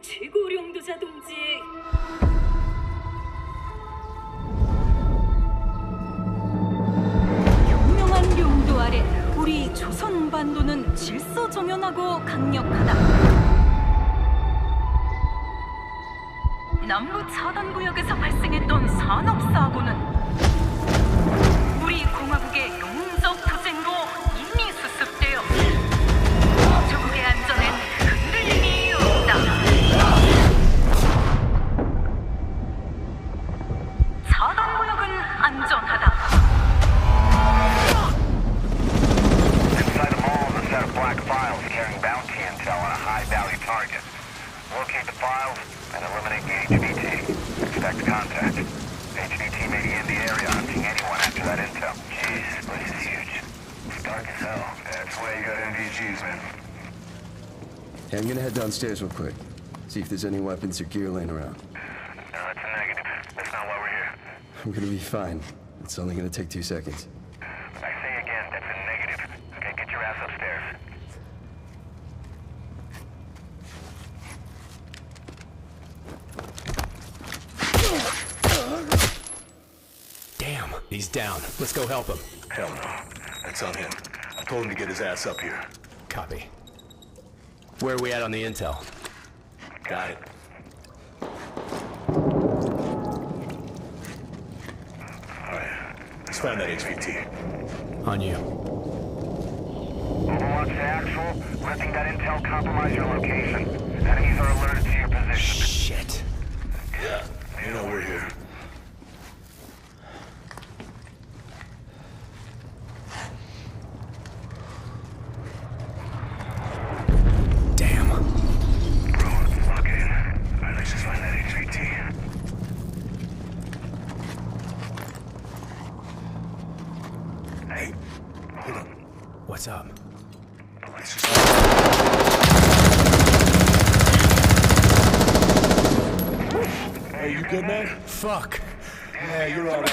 최고령도 자동지. 현명한 용도 아래 우리 조선 반도는 질서정연하고 강력하다. 남부 차단구역에서 발생했던 산업사고는 우리 공화국의 용적 투쟁으로 이미 수습되어 조국의 안전엔 흔들림이 없다. 차단구역은 안전하다. Inside the mall is a set of black files carrying bounty intel on a high-value target. Locate the files and eliminate the HVT. Expect contact. HVT may be in the area hunting anyone after that intel. Jeez, this place is huge. It's dark as hell. That's why you got NVGs, man. Hey, I'm gonna head downstairs real quick. See if there's any weapons or gear laying around. No, that's a negative. That's not why we're here. I'm gonna be fine. It's only gonna take 2 seconds. I say again, that's a negative. Okay, get your ass upstairs. Damn, he's down. Let's go help him. Hell no. That's on him. I told him to get his ass up here. Copy. Where are we at on the intel? Got it. Alright. Let's find that HVT. On you. Overwatch to actual. Letting that intel compromise your location. Enemies are alerted to your position. Shit. Yeah. You know we're here. Damn. Okay. Alright, let's just find that HVT. Hey. Hold up. What's up? Let's just... Hey, you good, man? Fuck. Yeah, you're all right.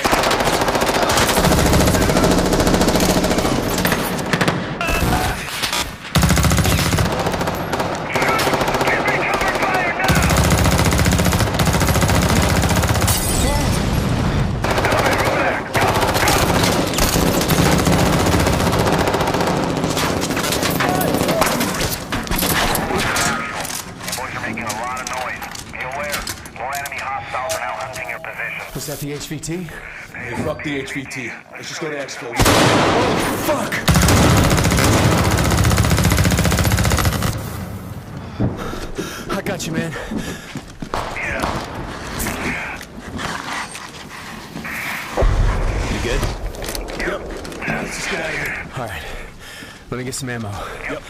Was that the HVT? Hey, fuck the HVT. Let's just go to Exfil. Fuck! I got you, man. You good? Yep. Let's just get out of here. All right. Let me get some ammo. Yep.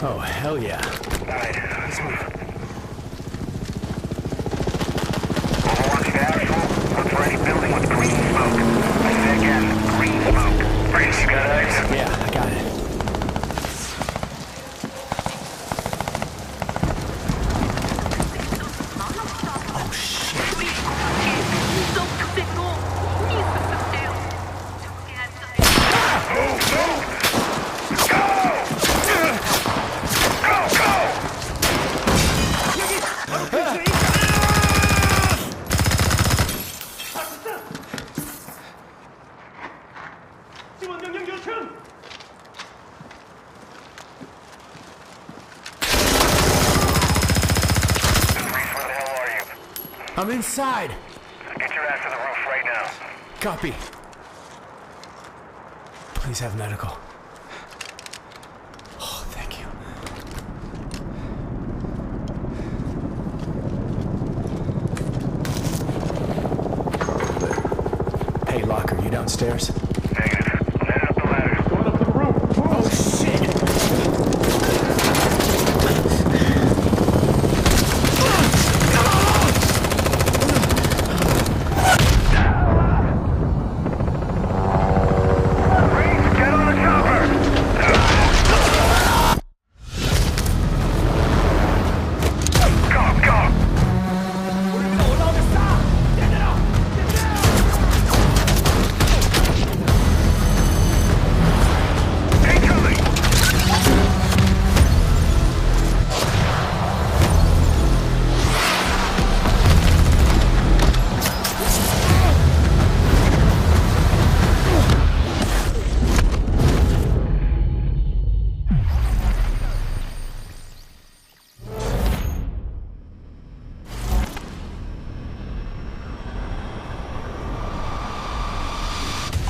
Oh, hell yeah. Alright, let's move. Overwatch to actual. Look for any building with green smoke. I say again, green smoke. Brace, you got eyes? Yeah, I got it. Oh, shit. 우리 공화국의 용적 투쟁으로 이미 수습되어 조국의 안전에 Where the hell are you? I'm inside. Get your ass to the roof right now. Copy. Please have medical. Oh, thank you. Hey, Locker, you downstairs? Negative. I'm headed up the ladder. Going up to the roof. Oh, shit! Reese, get on the chopper! Go, go!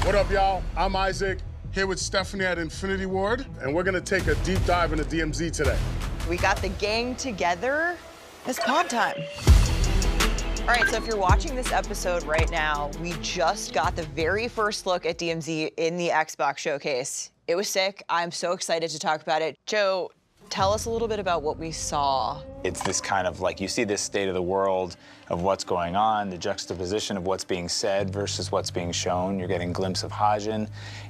What up, y'all? I'm Isaac, here with Stephanie at Infinity Ward, and we're gonna take a deep dive into DMZ today. We got the gang together. It's pod time. All right, so if you're watching this episode right now, we just got the very first look at DMZ in the Xbox showcase. It was sick. I'm so excited to talk about it. Joe, tell us a little bit about what we saw. It's this kind of like, you see this state of the world of what's going on, the juxtaposition of what's being said versus what's being shown. You're getting a glimpse of Hajin.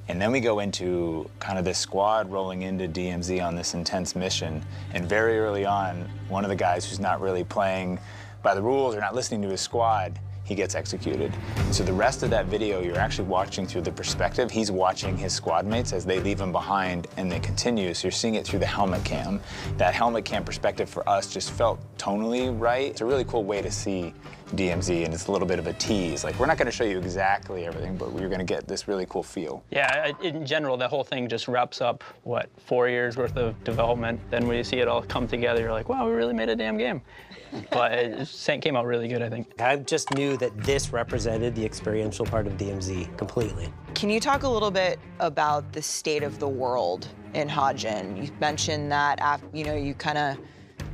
And then we go into kind of this squad rolling into DMZ on this intense mission. And very early on, one of the guys who's not really playing by the rules or not listening to his squad, he gets executed. So the rest of that video, you're actually watching through the perspective. He's watching his squad mates as they leave him behind and they continue. So you're seeing it through the helmet cam. That helmet cam perspective for us just felt tonally right. It's a really cool way to see DMZ, and it's a little bit of a tease. Like, we're not gonna show you exactly everything, but you're gonna get this really cool feel. Yeah, in general, the whole thing just wraps up, what, 4 years worth of development. Then when you see it all come together, you're like, wow, we really made a damn game. But it came out really good, I think. I just knew that this represented the experiential part of DMZ completely. Can you talk a little bit about the state of the world in Hajin? You mentioned that, you kind of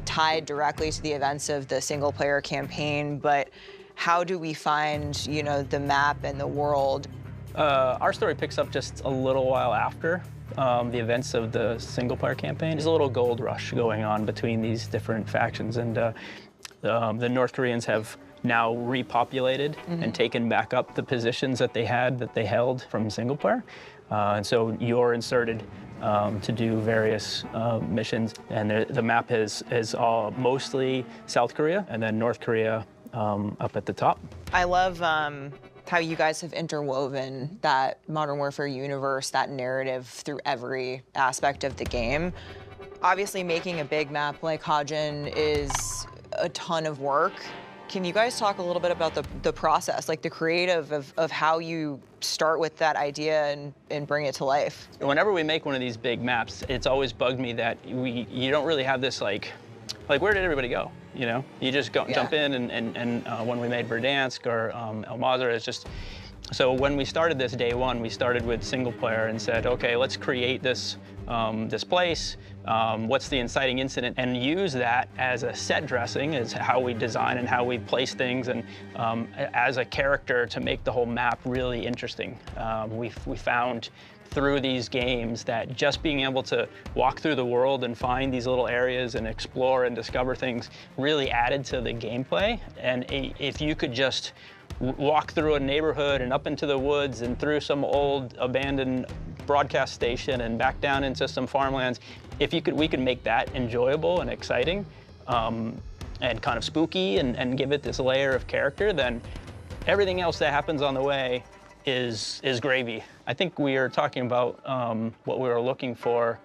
tied directly to the events of the single-player campaign, but how do we find, the map and the world? Our story picks up just a little while after the events of the single-player campaign. There's a little gold rush going on between these different factions, and the North Koreans have now repopulated and taken back up the positions that they held from single-player. And so you're inserted to do various missions, and the map is all mostly South Korea, and then North Korea up at the top. I love how you guys have interwoven that Modern Warfare universe, that narrative through every aspect of the game. Obviously, making a big map like Hajin is a ton of work. Can you guys talk a little bit about the process, like the creative of how you start with that idea and bring it to life? Whenever we make one of these big maps, it's always bugged me that you don't really have this like where did everybody go? You just jump in, and when we made Verdansk or El Mazar, it's just, so when we started this day one, we started with single player and said, okay, let's create this this place. What's the inciting incident, and use that as a set dressing, as how we design and how we place things, and as a character to make the whole map really interesting. We found through these games that just being able to walk through the world and find these little areas and explore and discover things really added to the gameplay. And if you could just walk through a neighborhood and up into the woods and through some old abandoned broadcast station and back down into some farmlands, we could make that enjoyable and exciting and kind of spooky and give it this layer of character, then everything else that happens on the way is gravy. I think we are talking about what we were looking for.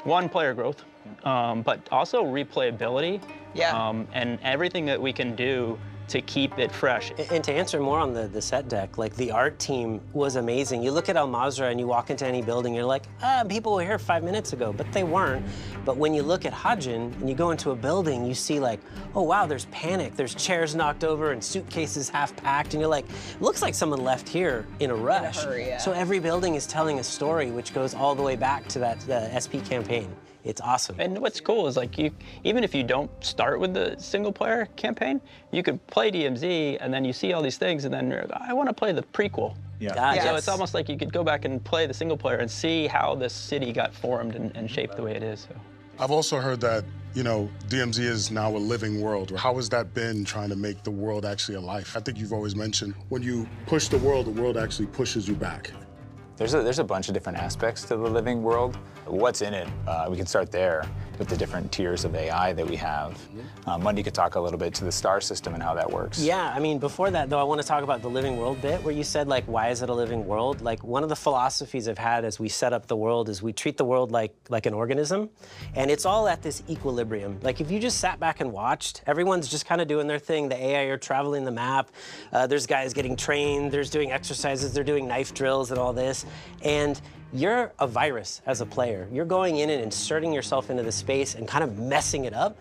One, player growth, but also replayability. Yeah. And everything that we can do to keep it fresh. And to answer more on the set deck, like the art team was amazing. You look at El Mazra and you walk into any building, you're like, people were here 5 minutes ago, but they weren't. But when you look at Hajin and you go into a building, you see like, oh wow, there's panic. There's chairs knocked over and suitcases half packed, and you're like, looks like someone left here in a rush. In a hurry, yeah. So every building is telling a story which goes all the way back to the SP campaign. It's awesome. And what's cool is like even if you don't start with the single player campaign, you could play DMZ and then you see all these things and then you're like, I want to play the prequel. Yeah. So it's almost like you could go back and play the single player and see how this city got formed and shaped the way it is. So. I've also heard that, DMZ is now a living world. How has that been, trying to make the world actually alive? I think you've always mentioned when you push the world actually pushes you back. There's a bunch of different aspects to the living world. What's in it? We can start there with the different tiers of AI that we have. Mundy could talk a little bit to the star system and how that works. Yeah, I mean, before that, though, I want to talk about the living world bit, where you said, like, why is it a living world? Like, one of the philosophies I've had as we set up the world is we treat the world like an organism, and it's all at this equilibrium. Like, if you just sat back and watched, everyone's just kind of doing their thing. The AI are traveling the map. There's guys getting trained. There's doing exercises. They're doing knife drills and all this. And you're a virus as a player. You're going in and inserting yourself into the space and kind of messing it up.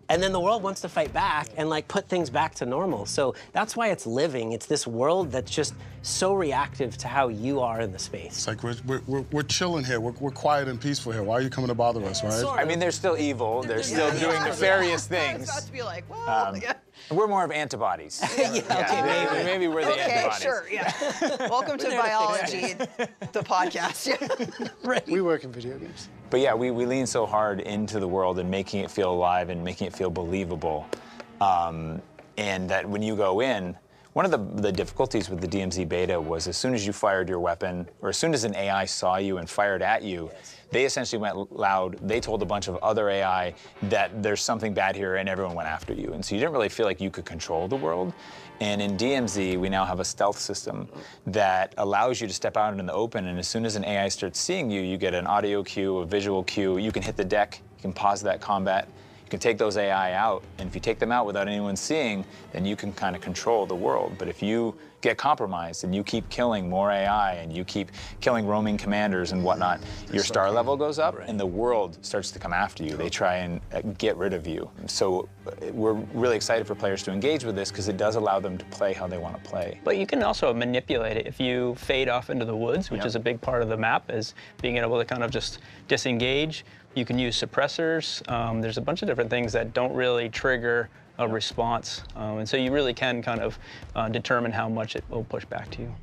And then the world wants to fight back and like put things back to normal. So that's why it's living. It's this world that's just so reactive to how you are in the space. It's like we're chilling here. We're quiet and peaceful here. Why are you coming to bother us, right? Sort of. I mean, they're still evil. They're still doing nefarious things. I was about to be like, well, yeah. We're more of antibodies. Okay, maybe we're the Okay, antibodies. sure, yeah. Welcome to Biology, the podcast. Right. We work in video games. But yeah, we lean so hard into the world and making it feel alive and making it feel believable. And that when you go in, one of the difficulties with the DMZ beta was as soon as you fired your weapon, or as soon as an AI saw you and fired at you, they essentially went loud. They told a bunch of other AI that there's something bad here, and everyone went after you. And so you didn't really feel like you could control the world. And in DMZ, we now have a stealth system that allows you to step out in the open, and as soon as an AI starts seeing you, you get an audio cue, a visual cue. You can hit the deck, you can pause that combat. You can take those AI out, and if you take them out without anyone seeing, then you can kind of control the world. But if you get compromised and you keep killing more AI and you keep killing roaming commanders and whatnot, your star level goes up and the world starts to come after you. They try and get rid of you. So we're really excited for players to engage with this because it does allow them to play how they want to play. But you can also manipulate it if you fade off into the woods, which is a big part of the map, is being able to kind of just disengage. You can use suppressors. There's a bunch of different things that don't really trigger a response. And so you really can kind of determine how much it will push back to you.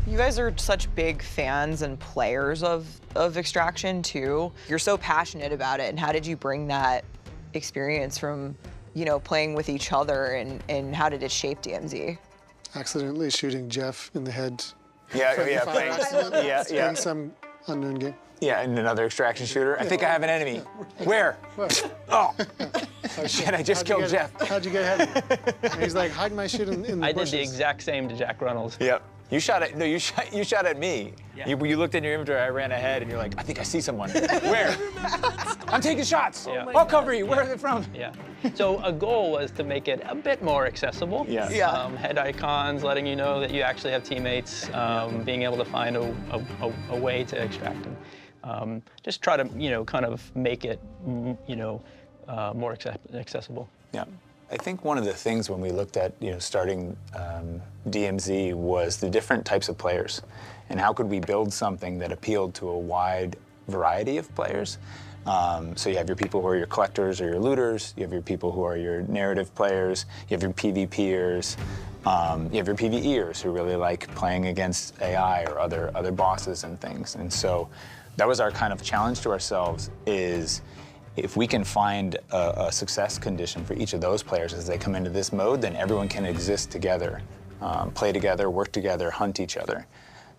You guys are such big fans and players of Extraction too. You're so passionate about it, and how did you bring that experience from, you know, playing with each other, and how did it shape DMZ? Accidentally shooting Jeff in the head. Playing some unknown game. Yeah, and another extraction shooter. I think I have an enemy. Where? Oh. Shit, I just killed Jeff. How'd you get ahead? And he's like, hide my shit in the I bushes. did the exact same to Jack Reynolds. Yep. You shot at, no, you shot at me. Yeah. You looked in your inventory, I ran ahead, and you're like, I think I see someone. Where? I'm taking shots. Yeah. I'll cover you. Where are they from? Yeah. So a goal was to make it a bit more accessible. Yeah. Head icons, letting you know that you actually have teammates, being able to find a way to extract them. Just try to, you know, kind of make it, you know, more accessible. Yeah. I think one of the things when we looked at, you know, starting DMZ was the different types of players, and how could we build something that appealed to a wide variety of players. So you have your people who are your collectors or your looters, you have your people who are your narrative players, you have your PvPers, you have your PvEers who really like playing against AI or other bosses and things. And so that was our kind of challenge to ourselves, is if we can find a success condition for each of those players as they come into this mode, then everyone can exist together, play together, work together, hunt each other.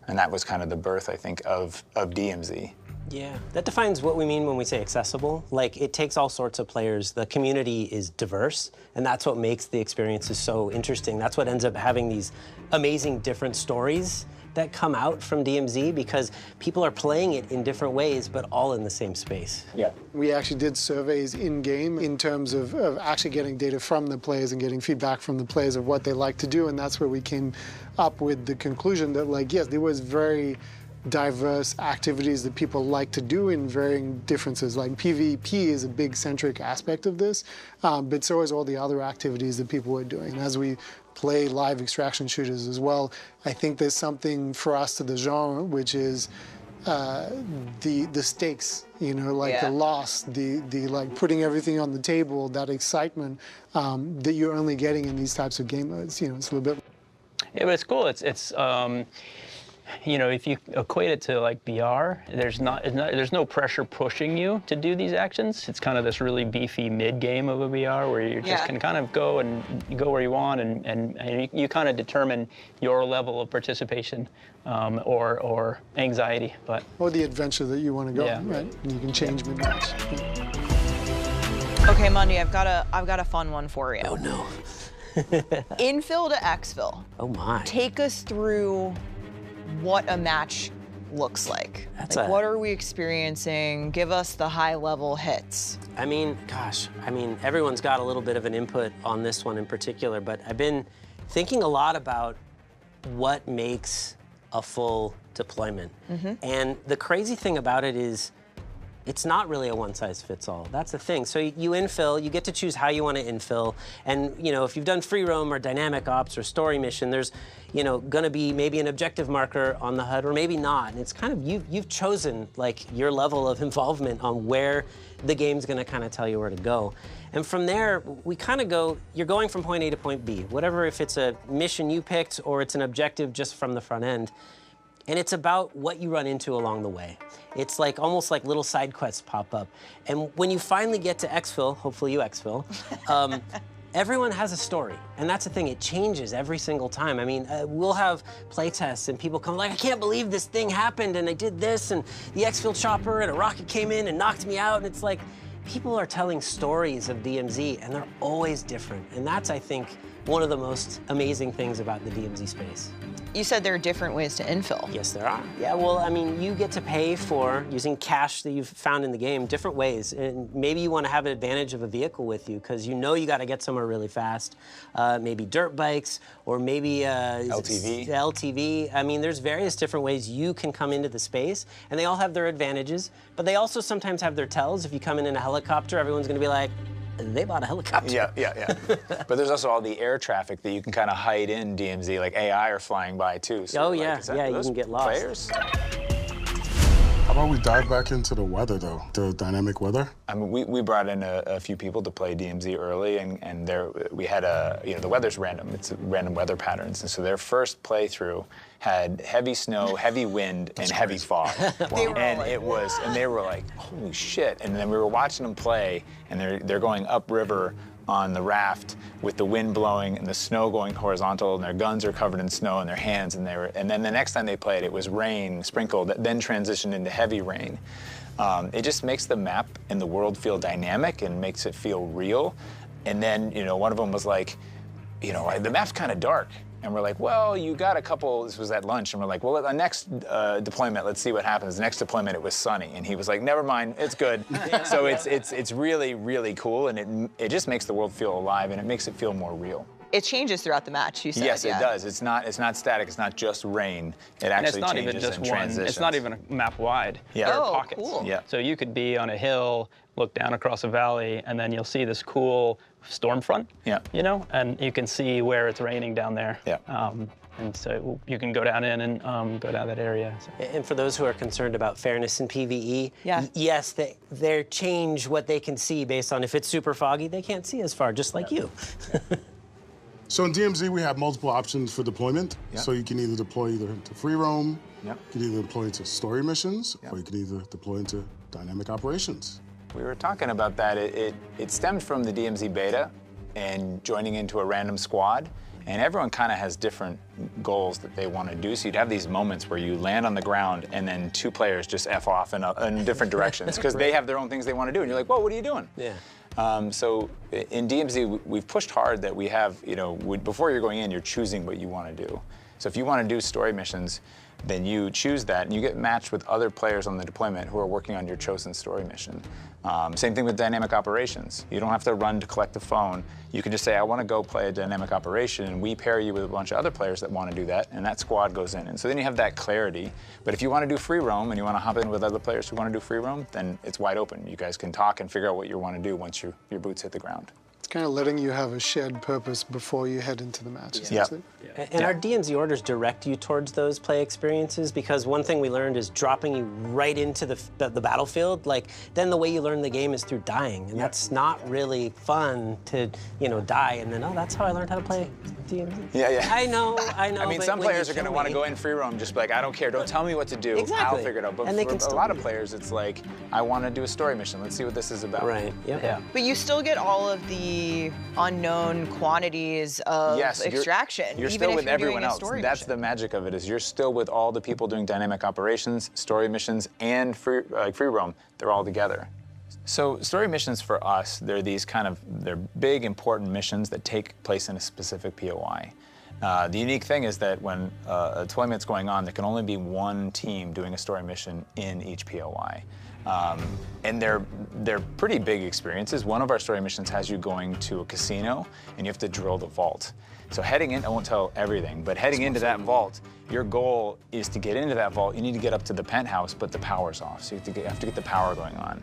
And that was kind of the birth, I think, of DMZ. Yeah, that defines what we mean when we say accessible. Like, it takes all sorts of players. The community is diverse, and that's what makes the experiences so interesting. That's what ends up having these amazing different stories that come out from DMZ, because people are playing it in different ways, but all in the same space. Yeah. We actually did surveys in-game in terms of actually getting data from the players and getting feedback from the players of what they like to do, and that's where we came up with the conclusion that, like, yes, there was very diverse activities that people like to do in varying differences. Like PvP is a big centric aspect of this, but so is all the other activities that people were doing. And as we play live extraction shooters as well, I think there's something for us to the genre, which is the stakes, you know, like the loss, the like putting everything on the table, that excitement that you're only getting in these types of game modes. You know, it's a little bit. Yeah, but it's cool. It's you know, if you equate it to like VR, there's no pressure pushing you to do these actions. It's kind of this really beefy mid game of a VR where you just can kind of go and you go where you want, and you kind of determine your level of participation or anxiety, or the adventure that you want to go, right? And you can change mid-match. Okay, Mundy, I've got a fun one for you. Oh no. Infill to exfil. Oh my. Take us through what a match looks like. What are we experiencing? Give us the high-level hits. I mean, gosh, everyone's got a little bit of an input on this one in particular, but I've been thinking a lot about what makes a full deployment. And the crazy thing about it is it's not really a one-size-fits-all. That's the thing. So you infill, you get to choose how you want to infill, and if you've done free roam or dynamic ops or story mission, there's going to be maybe an objective marker on the HUD or maybe not. And it's kind of you've chosen like your level of involvement on where the game's going to kind of tell you where to go. And from there, we kind of go, you're going from point A to point B, whatever, if it's a mission you picked or it's an objective just from the front end. And it's about what you run into along the way. It's like almost like little side quests pop up. And when you finally get to exfil, hopefully you exfil, everyone has a story. And that's the thing, it changes every single time. I mean, we'll have playtests and people come like, I can't believe this thing happened and I did this and the exfil chopper and a rocket came in and knocked me out. And it's like, people are telling stories of DMZ and they're always different. And that's, I think, one of the most amazing things about the DMZ space. You said there are different ways to infill. Yes, there are. Yeah, well, I mean, you get to pay for, using cash that you've found in the game, different ways. And maybe you want to have an advantage of a vehicle with you because you got to get somewhere really fast. Maybe dirt bikes or maybe LTV. I mean, there's various different ways you can come into the space, and they all have their advantages, but they also sometimes have their tells. If you come in a helicopter, everyone's going to be like, they bought a helicopter. Yeah. But there's also all the air traffic that you can kind of hide in DMZ, like AI are flying by too. So you can get lost. Players? How about we dive back into the weather, though, the dynamic weather? I mean, we brought in a few people to play DMZ early, and we had the weather's random. It's random weather patterns, and so their first playthrough had heavy snow, heavy wind, and heavy fog. And they were like, holy shit! And then we were watching them play, and they're going upriver on the raft with the wind blowing and the snow going horizontal, and their guns are covered in snow in their hands, and then the next time they played, it was rain sprinkled, that then transitioned into heavy rain. It just makes the map and the world feel dynamic and makes it feel real. And then, one of them was like, the map's kind of dark. And we're like, well, you got a couple, this was at lunch, and we're like, well, the next deployment, let's see what happens. The next deployment, it was sunny. And he was like, never mind, it's good. So it's really, really cool, and it just makes the world feel alive, and it makes it feel more real. It changes throughout the match, you said. Yes, it does. It's not static, it's not just rain. It actually changes and transitions. It's not even a map wide. Yeah. There are pockets. Cool. Yeah. So you could be on a hill, look down across a valley, and then you'll see this cool storm front. Yeah. And you can see where it's raining down there. Yeah. And so you can go down in and go down that area. So. And for those who are concerned about fairness in PvE, yes, they change what they can see based on if it's super foggy, they can't see as far, just like you. So in DMZ, we have multiple options for deployment. Yep. So you can either deploy into free roam, Yep. you can either deploy into story missions, Yep. or you can either deploy into dynamic operations. We were talking about that. It stemmed from the DMZ beta and joining into a random squad. And everyone kind of has different goals that they want to do. So you'd have these moments where you land on the ground and then two players just F off in different directions because they have their own things they want to do. And you're like, whoa, what are you doing? Yeah. So in DMZ, we've pushed hard that we have, before you're going in, you're choosing what you want to do. So if you want to do story missions, then you choose that and you get matched with other players on the deployment who are working on your chosen story mission. Same thing with dynamic operations. You don't have to run to collect the phone. You can just say, I want to go play a dynamic operation, and we pair you with a bunch of other players that want to do that, and that squad goes in. And so then you have that clarity. But if you want to do free roam and you want to hop in with other players who want to do free roam, then it's wide open. You guys can talk and figure out what you want to do once your boots hit the ground. It's kind of letting you have a shared purpose before you head into the match, essentially. Yeah. And our DMZ orders direct you towards those play experiences because one thing we learned is dropping you right into the battlefield. Like, then the way you learn the game is through dying. And that's not really fun to, die. And then, that's how I learned how to play DMZ. Yeah. I know. I mean, some players are going to want to go in free roam, just be like, I don't care. Don't tell me what to do. Exactly. I'll figure it out. But and they for can a lot of players, it's like, I want to do a story mission. Let's see what this is about. Right. Yeah. But you still get all of the unknown quantities of extraction. You're even still if with you're everyone doing a else. story That's mission. the magic of it, is you're still with all the people doing dynamic operations, story missions, and free roam. They're all together. So story missions for us, they're big, important missions that take place in a specific POI. The unique thing is that when a deployment's going on, there can only be one team doing a story mission in each POI. And they're pretty big experiences. One of our story missions has you going to a casino, and you have to drill the vault. So heading in, I won't tell everything, but heading into that vault, your goal is to get into that vault. You need to get up to the penthouse, but the power's off, so you have to get the power going on.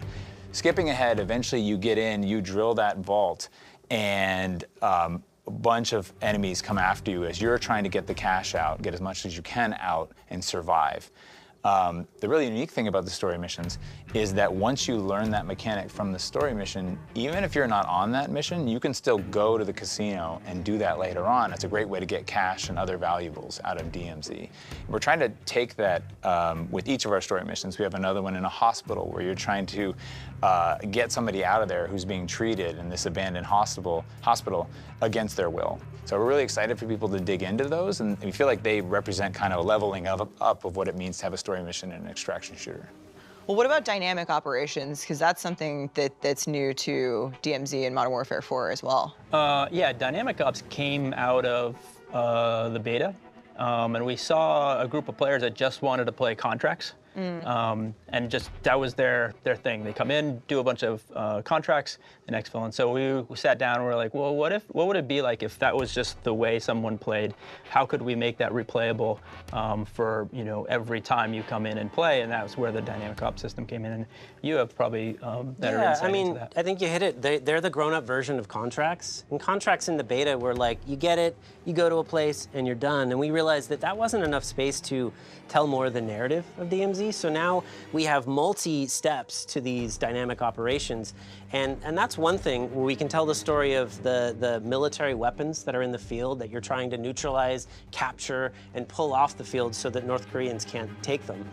Skipping ahead, eventually you get in, you drill that vault, and a bunch of enemies come after you as you're trying to get the cash out, get as much as you can out, and survive. The really unique thing about the story missions is that once you learn that mechanic from the story mission, even if you're not on that mission, you can still go to the casino and do that later on. It's a great way to get cash and other valuables out of DMZ. We're trying to take that with each of our story missions. We have another one in a hospital where you're trying to get somebody out of there who's being treated in this abandoned hospital against their will. So we're really excited for people to dig into those, and we feel like they represent kind of a leveling up of what it means to have a story mission in an extraction shooter. Well, what about dynamic operations? Because that's something that's new to DMZ and Modern Warfare 4 as well. Yeah, dynamic ops came out of the beta, and we saw a group of players that just wanted to play contracts. And just that was their thing. They come in, do a bunch of contracts, and exfil. And so we sat down and we were like, well, what would it be like if that was just the way someone played? How could we make that replayable for every time you come in and play? And that was where the dynamic ops system came in. And you have probably better insight into that. I think you hit it. They're the grown-up version of contracts. And contracts in the beta were like, you get it, you go to a place, and you're done. And we realized that wasn't enough space to tell more of the narrative of DMZ. So now we have multi-steps to these dynamic operations. And that's one thing where we can tell the story of the military weapons that are in the field that you're trying to neutralize, capture, and pull off the field so that North Koreans can't take them.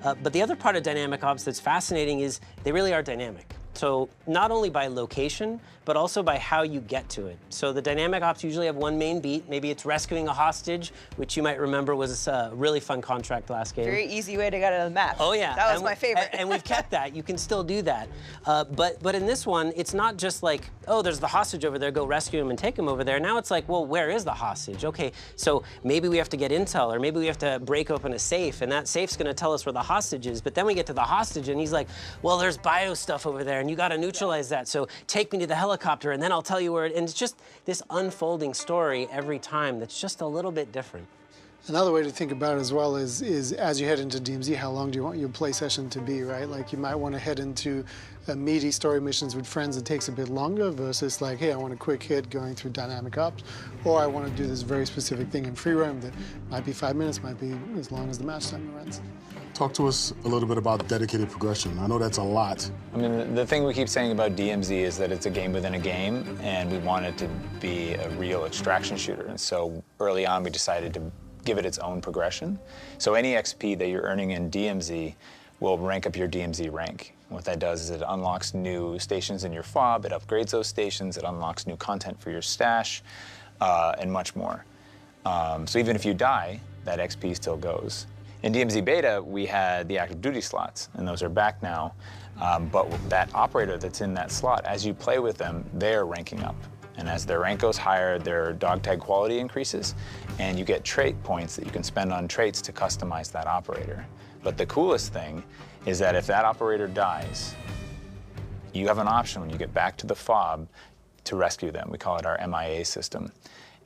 But the other part of dynamic ops that's fascinating is they really are dynamic. So not only by location, but also by how you get to it. So the dynamic ops usually have one main beat. Maybe it's rescuing a hostage, which you might remember was a really fun contract last game. Very easy way to get to the map. Oh yeah. That was my favorite. And we've kept that. You can still do that. But in this one, it's not just like, oh, there's the hostage over there, go rescue him and take him over there. Now it's like, well, where is the hostage? Okay, so maybe we have to get intel, or maybe we have to break open a safe, and that safe's gonna tell us where the hostage is. But then we get to the hostage and he's like, well, there's bio stuff over there and you gotta neutralize that. So take me to the helicopter and then I'll tell you where it, and it's just this unfolding story every time that's just a little bit different. Another way to think about it as well is as you head into DMZ, how long do you want your play session to be, right? Like you might want to head into meaty story missions with friends that takes a bit longer versus like, hey, I want a quick hit going through dynamic ops, or I want to do this very specific thing in free roam that might be 5 minutes, might be as long as the match time runs. Talk to us a little bit about dedicated progression. I know that's a lot. I mean, the thing we keep saying about DMZ is that it's a game within a game, and we want it to be a real extraction shooter. And so early on, we decided to give it its own progression. So any XP that you're earning in DMZ will rank up your DMZ rank. What that does is it unlocks new stations in your fob, it upgrades those stations, it unlocks new content for your stash, and much more. So even if you die, that XP still goes. In DMZ Beta, we had the active duty slots, and those are back now. But that operator that's in that slot, as you play with them, they're ranking up. And as their rank goes higher, their dog tag quality increases, and you get trait points that you can spend on traits to customize that operator. But the coolest thing is that if that operator dies, you have an option when you get back to the fob to rescue them. We call it our MIA system.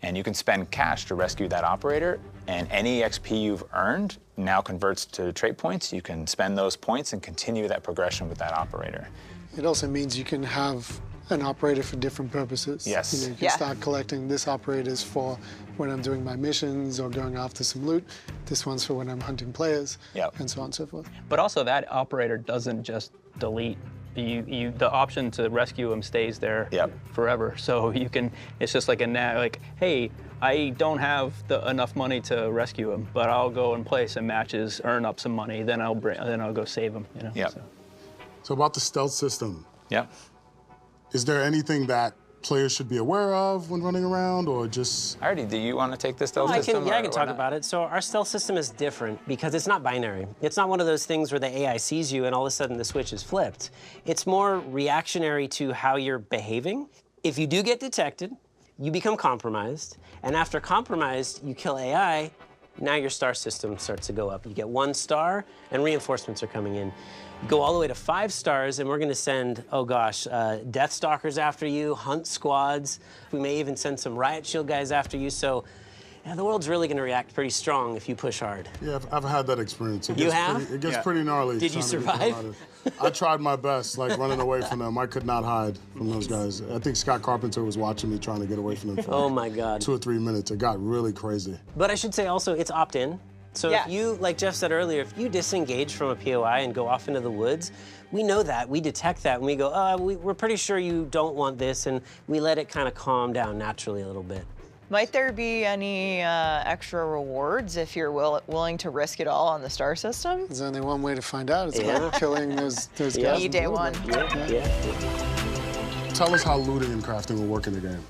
And you can spend cash to rescue that operator, and any XP you've earned now converts to trait points. You can spend those points and continue that progression with that operator. It also means you can have an operator for different purposes. Yes. You know, you can start collecting this operators for when I'm doing my missions or going after some loot. This one's for when I'm hunting players, and so on and so forth. But also that operator doesn't just delete. The option to rescue him stays there forever. So you can, it's just like like, hey, I don't have enough money to rescue him, but I'll go and play some matches, earn up some money, then I'll go save him. You know. So about the stealth system. Is there anything that players should be aware of when running around, or just? Artie, do you want to take the stealth system? I can talk about it. So our stealth system is different because it's not binary. It's not one of those things where the AI sees you and all of a sudden the switch is flipped. It's more reactionary to how you're behaving. If you do get detected, you become compromised, and after compromised, you kill AI, now your star system starts to go up. You get 1 star, and reinforcements are coming in. You go all the way to 5 stars, and we're gonna send, oh gosh, Death Stalkers after you, Hunt Squads. We may even send some Riot Shield guys after you, so yeah, the world's really gonna react pretty strong if you push hard. Yeah, I've had that experience. You have? It gets pretty gnarly. Did you survive? I tried my best, like running away from them. I could not hide from those guys. I think Scott Carpenter was watching me trying to get away from them for oh my God. 2 or 3 minutes. It got really crazy. But I should say also, it's opt-in. So if you, like Jeff said earlier, if you disengage from a POI and go off into the woods, we know that, we detect that, and we go, we're pretty sure you don't want this, and we let it kind of calm down naturally a little bit. Might there be any extra rewards if you're willing to risk it all on the star system? There's only one way to find out. It's by killing those guys. Day one. Tell us how looting and crafting will work in the game.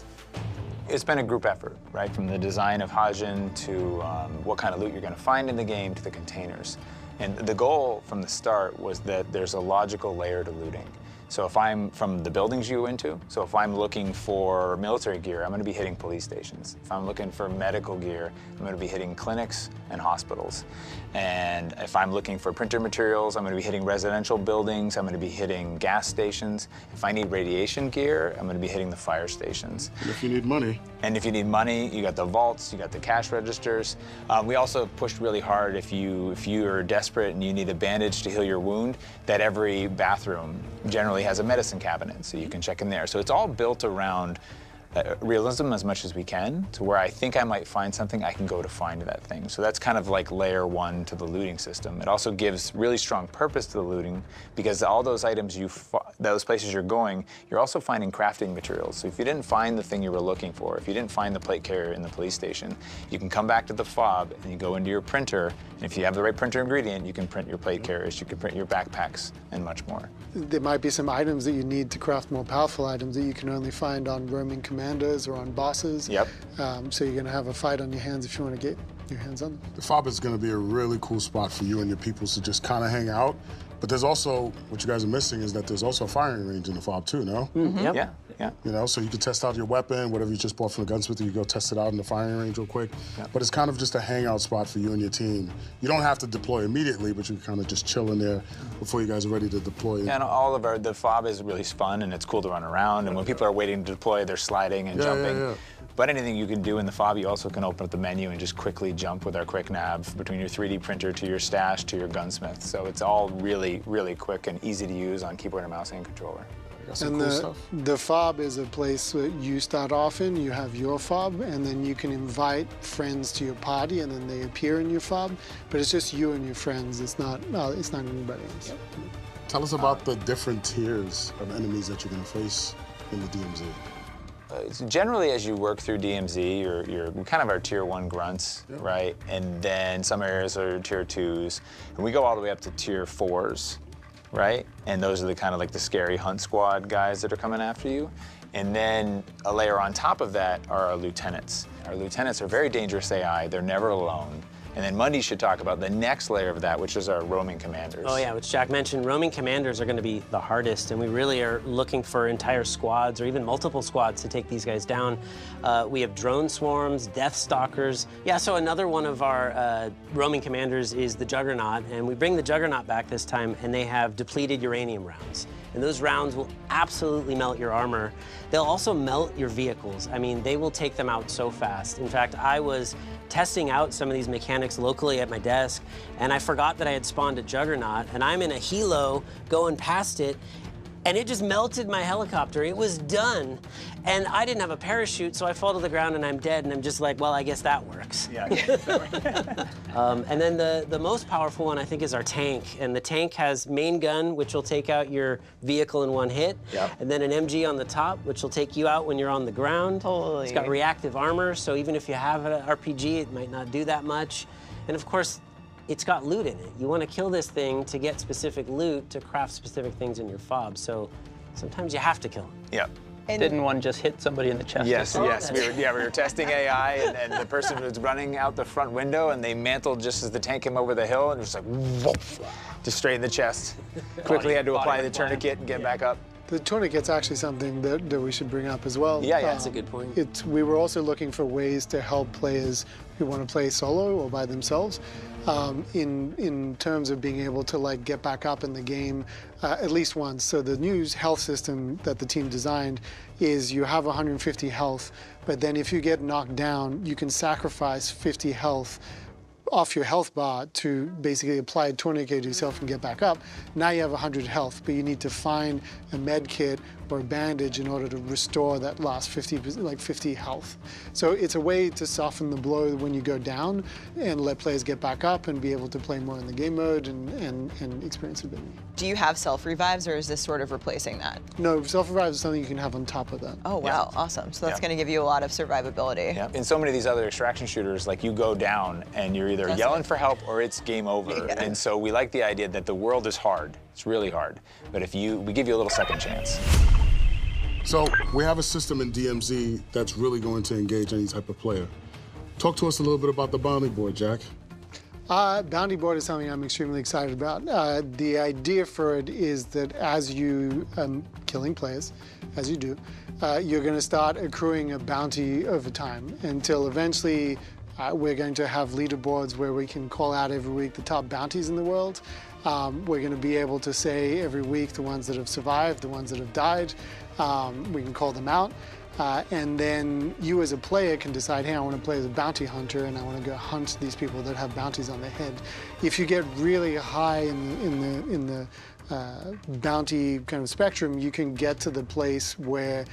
It's been a group effort, right? From the design of Hajin to what kind of loot you're going to find in the game to the containers. And the goal from the start was that there's a logical layer to looting. So if I'm from the buildings you go into, so if I'm looking for military gear, I'm going to be hitting police stations. If I'm looking for medical gear, I'm going to be hitting clinics and hospitals. And if I'm looking for printer materials, I'm going to be hitting residential buildings. I'm going to be hitting gas stations. If I need radiation gear, I'm going to be hitting the fire stations. And if you need money. And if you need money, you got the vaults, you got the cash registers. We also pushed really hard if you are desperate and you need a bandage to heal your wound, that every bathroom generally has a medicine cabinet, so you can check in there. So it's all built around realism as much as we can, to where I think I might find something, I can go to find that thing. So that's kind of like layer 1 to the looting system. It also gives really strong purpose to the looting, because all those items those places you're going, you're also finding crafting materials. So if you didn't find the thing you were looking for, if you didn't find the plate carrier in the police station, you can come back to the fob and you go into your printer, and if you have the right printer ingredient, you can print your plate carriers, you can print your backpacks, and much more. There might be some items that you need to craft more powerful items that you can only find on roaming commanders or on bosses. Yep. So you're going to have a fight on your hands if you want to get your hands on them. The fob is going to be a really cool spot for you and your people to just kind of hang out. But there's also, what you guys are missing is that there's also a firing range in the fob too, no? Mm-hmm. Yep. Yeah. You know, so you can test out your weapon, whatever you just bought from the gunsmith, you go test it out in the firing range real quick. Yep. But it's kind of just a hangout spot for you and your team. You don't have to deploy immediately, but you can kind of just chill in there before you guys are ready to deploy. Yeah, and the fob is really fun and it's cool to run around. And when people are waiting to deploy, they're sliding and jumping. Yeah. But anything you can do in the fob, you also can open up the menu and just quickly jump with our quick nav between your 3D printer to your stash to your gunsmith. So it's all really, really quick and easy to use on keyboard and mouse and controller. And the fob is a place that you start off in, you have your fob, and then you can invite friends to your party, and then they appear in your fob. But it's just you and your friends. It's not anybody else. Yep. Tell us about the different tiers of enemies that you're going to face in the DMZ. Generally, as you work through DMZ, you're kind of our tier 1 grunts, right? And then some areas are tier 2s, and we go all the way up to tier 4s, right? And those are the kind of like the scary hunt squad guys that are coming after you. And then a layer on top of that are our lieutenants. Our lieutenants are very dangerous AI. They're never alone. And then Mundy should talk about the next layer of that, which is our roaming commanders. Oh yeah, which Jack mentioned, roaming commanders are going to be the hardest, and we really are looking for entire squads or even multiple squads to take these guys down. We have drone swarms, death stalkers. Yeah, so another one of our roaming commanders is the Juggernaut, and we bring the Juggernaut back this time, and they have depleted uranium rounds. And those rounds will absolutely melt your armor. They'll also melt your vehicles. I mean, they will take them out so fast. In fact, I was testing out some of these mechanics locally at my desk, and I forgot that I had spawned a Juggernaut, and I'm in a helo going past it, and it just melted my helicopter. It was done. And I didn't have a parachute, so I fall to the ground and I'm dead, and I'm just like, well, I guess that works. Yeah. And then the most powerful one, I think, is our tank. And the tank has main gun, which will take out your vehicle in one hit. Yep. And then an MG on the top, which will take you out when you're on the ground. Holy. It's got reactive armor, so even if you have an RPG, it might not do that much. And of course, it's got loot in it. You want to kill this thing to get specific loot to craft specific things in your fob. So sometimes you have to kill it. Yeah. And didn't one just hit somebody in the chest? Yes. We were testing AI, and the person was running out the front window, and they mantled just as the tank came over the hill, and it was like, whoop, just straight in the chest. Quickly had to apply the tourniquet and get back up. The tourniquet's actually something that we should bring up as well. Yeah, yeah. That's a good point. We were also looking for ways to help players who want to play solo or by themselves. In terms of being able to like get back up in the game at least once. So the new health system that the team designed is you have 150 health, but then if you get knocked down, you can sacrifice 50 health off your health bar to basically apply a tourniquet to yourself and get back up. Now you have 100 health, but you need to find a med kit or a bandage in order to restore that last 50 health. So it's a way to soften the blow when you go down and let players get back up and be able to play more in the game mode and experience it. Do you have self-revives, or is this sort of replacing that? No, self-revives is something you can have on top of that. Oh, wow, awesome. So that's going to give you a lot of survivability. Yeah. In so many of these other extraction shooters, like you go down and you're either yelling for help or it's game over. Yeah. And so we like the idea that the world is hard. It's really hard. But we give you a little second chance. So we have a system in DMZ that's really going to engage any type of player. Talk to us a little bit about the bounty board, Jack. Bounty board is something I'm extremely excited about. The idea for it is that as you killing players, as you do, you're going to start accruing a bounty over time until eventually we're going to have leaderboards where we can call out every week the top bounties in the world. We're going to be able to say every week the ones that have survived, the ones that have died. We can call them out. And then you as a player can decide, hey, I want to play as a bounty hunter and I want to go hunt these people that have bounties on their head. If you get really high in the bounty kind of spectrum, you can get to the place where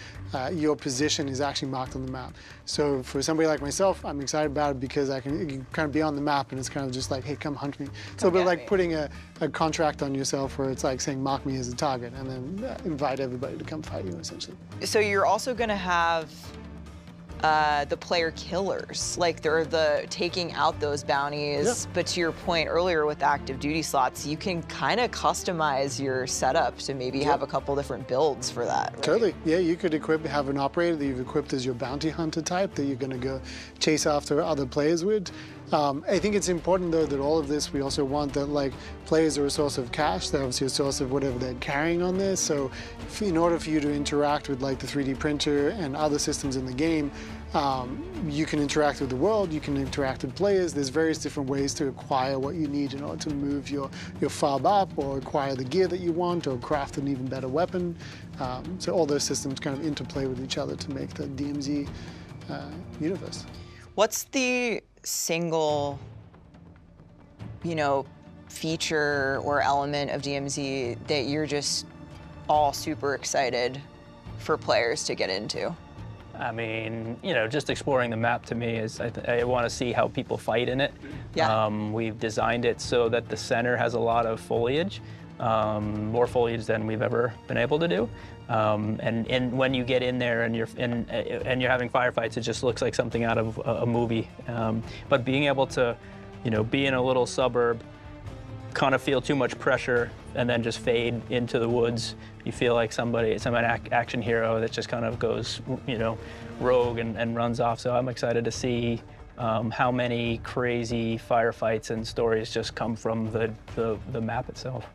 your position is actually marked on the map. So for somebody like myself, I'm excited about it because I can kind of be on the map and it's kind of just like, hey, come hunt me. It's a little bit like putting a contract on yourself where it's like saying, mark me as a target, and then invite everybody to come fight you, essentially. So you're also going to have the player killers, like they're the taking out those bounties. Yeah. But to your point earlier with active duty slots, you can kind of customize your setup to maybe have a couple different builds for that. Right? Totally. Yeah, you could have an operator that you've equipped as your bounty hunter type that you're going to go chase after other players with. I think it's important though that all of this, we also want that like players are a source of cash. They're obviously a source of whatever they're carrying on this. So in order for you to interact with like the 3D printer and other systems in the game, you can interact with the world, you can interact with players. There's various different ways to acquire what you need in order to move your fob up or acquire the gear that you want or craft an even better weapon. So all those systems kind of interplay with each other to make the DMZ universe. What's the single, feature or element of DMZ that you're just all super excited for players to get into? I mean, just exploring the map to me is, I want to see how people fight in it. Yeah. We've designed it so that the center has a lot of foliage, more foliage than we've ever been able to do. And when you get in there and you're having firefights, it just looks like something out of a movie. But being able to, be in a little suburb, kind of feel too much pressure, and then just fade into the woods. You feel like some action hero that just kind of goes, rogue and runs off. So I'm excited to see how many crazy firefights and stories just come from the map itself.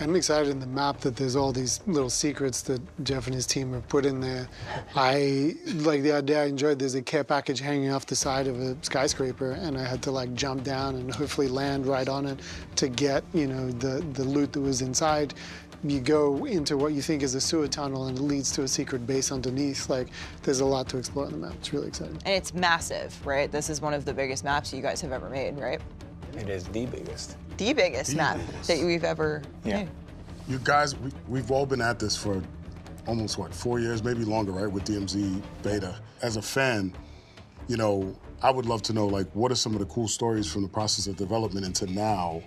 I'm excited in the map that there's all these little secrets that Jeff and his team have put in there. I like the idea. I enjoyed there's a care package hanging off the side of a skyscraper, and I had to like jump down and hopefully land right on it to get the loot that was inside. You go into what you think is a sewer tunnel and it leads to a secret base underneath. Like, there's a lot to explore on the map. It's really exciting. And it's massive, right? This is one of the biggest maps you guys have ever made, right? It is the biggest. The biggest map that we've ever made. You guys, we've all been at this for almost, 4 years, maybe longer, right, with DMZ Beta. As a fan, I would love to know, like, what are some of the cool stories from the process of development into now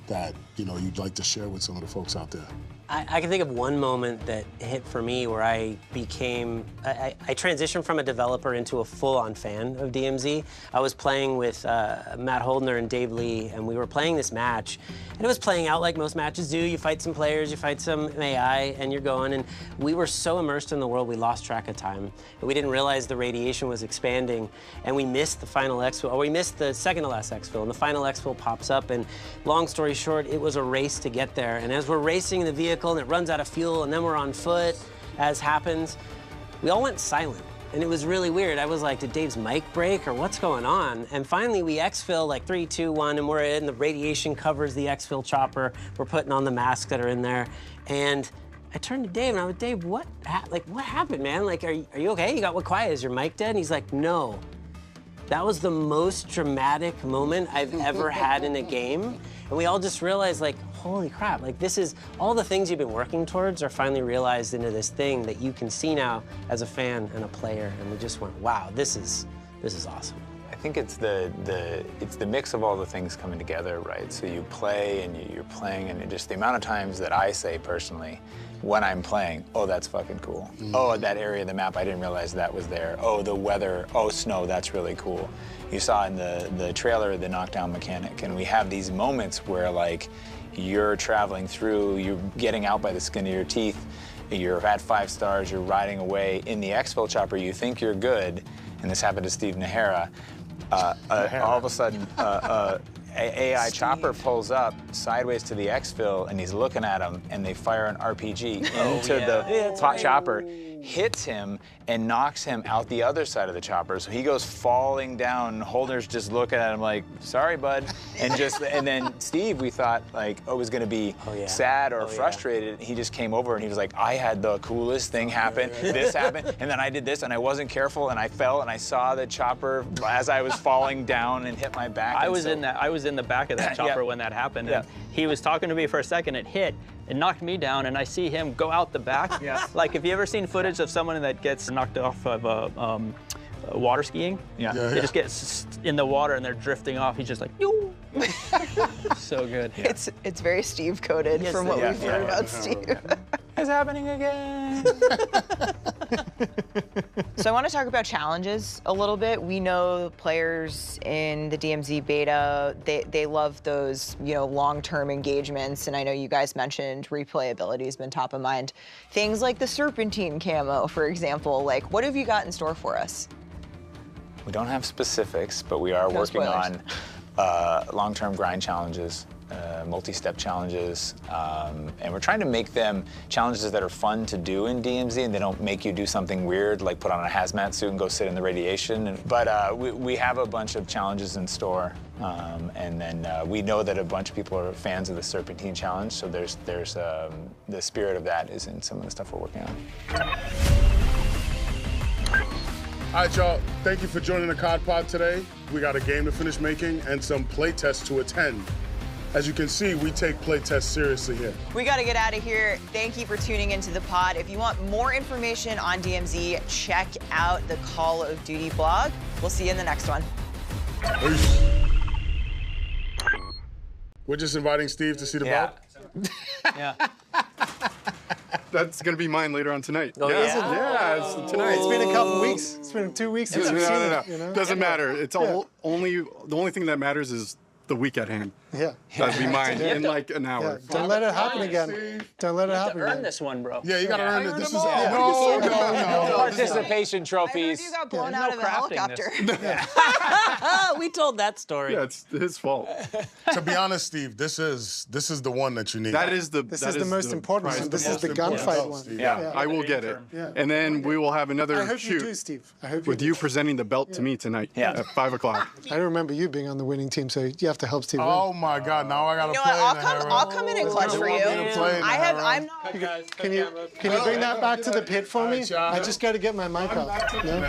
that, you'd like to share with some of the folks out there? I can think of one moment that hit for me where I transitioned from a developer into a full-on fan of DMZ. I was playing with Matt Holdner and Dave Lee, and we were playing this match. And it was playing out like most matches do. You fight some players, you fight some AI, and you're going. And we were so immersed in the world, we lost track of time. We didn't realize the radiation was expanding, and we missed the final exfil, or we missed the second to last exfil, and the final exfil pops up. And long story short, it was a race to get there. And as we're racing in the vehicle, vehicle and it runs out of fuel, and then we're on foot, as happens. We all went silent, and it was really weird. I was like, did Dave's mic break, or what's going on? And finally, we exfil, like 3, 2, 1, and we're in. The radiation covers the exfil chopper. We're putting on the masks that are in there. And I turned to Dave, and I was, Dave, what happened, man? Like, are you okay? You got what quiet? Is your mic dead? And he's like, no. That was the most dramatic moment I've ever had in a game. And we all just realized, like, holy crap, like, this is, all the things you've been working towards are finally realized into this thing that you can see now as a fan and a player. And we just went, wow, this is awesome. I think it's the mix of all the things coming together, right? So you play and you're playing, and just the amount of times that I say personally, when I'm playing, oh, that's fucking cool. Oh, that area of the map, I didn't realize that was there. Oh, the weather, oh, snow, that's really cool. You saw in the trailer the knockdown mechanic, and we have these moments where, like, you're traveling through, you're getting out by the skin of your teeth, you're at 5 stars, you're riding away. In the exfil chopper, you think you're good, and this happened to Steve Nahara. All of a sudden, AI chopper pulls up sideways to the exfil, and he's looking at him, and they fire an RPG into the chopper, hits him, and knocks him out the other side of the chopper. So he goes falling down. Holder's just looking at him like, sorry, bud. And then Steve, we thought, like, oh, was going to be sad or frustrated. He just came over, and he was like, I had the coolest thing happen. This happened, and then I did this, and I wasn't careful, and I fell, and I saw the chopper as I was falling down and hit my back. I was in the back of that chopper when that happened. And he was talking to me for a second. It hit. It knocked me down, and I see him go out the back. Like, have you ever seen footage of someone that gets knocked off of water skiing? They just get in the water, and they're drifting off. He's just like, yoo. So good. It's very Steve coded from what we've heard about Steve. It's happening again. So I want to talk about challenges a little bit. We know players in the DMZ beta, they love those, long-term engagements, and I know you guys mentioned replayability has been top of mind. Things like the Serpentine camo, for example, like, what have you got in store for us? We don't have specifics, but we are working on long-term grind challenges, multi-step challenges, and we're trying to make them challenges that are fun to do in DMZ, and they don't make you do something weird, like put on a hazmat suit and go sit in the radiation. But we have a bunch of challenges in store, and then we know that a bunch of people are fans of the Serpentine challenge, so there's the spirit of that is in some of the stuff we're working on. All right, y'all, thank you for joining the COD Pod today. We got a game to finish making and some play tests to attend. As you can see, we take play tests seriously here. We got to get out of here. Thank you for tuning into the pod. If you want more information on DMZ, check out the Call of Duty blog. We'll see you in the next one. Peace. We're just inviting Steve to see the belt. That's gonna be mine later on tonight. Oh, it's tonight. It's been a couple weeks. It's been 2 weeks since we've seen it. Doesn't matter. It's the only thing that matters is the week at hand. That'd be mine in like an hour. Don't let it happen again. Don't let it happen again. Earn this one, bro. Yeah, you gotta earn it. This is no participation trophies. You got blown out of a helicopter. We told that story. Yeah, it's his fault. To be honest, Steve, this is the one that you need. This is the most important one. This is the gunfight one. Yeah, I will get it. And then we will have another I hope shoot you do, Steve. I hope with you presenting the belt to me tonight at 5 o'clock. I remember you being on the winning team, so you have to help Steve win. Oh my God! Now I gotta You know play. what? I'll come in and clutch for you. I'm not. Can you bring that back to the pit for me? I just got to get my mic off. No?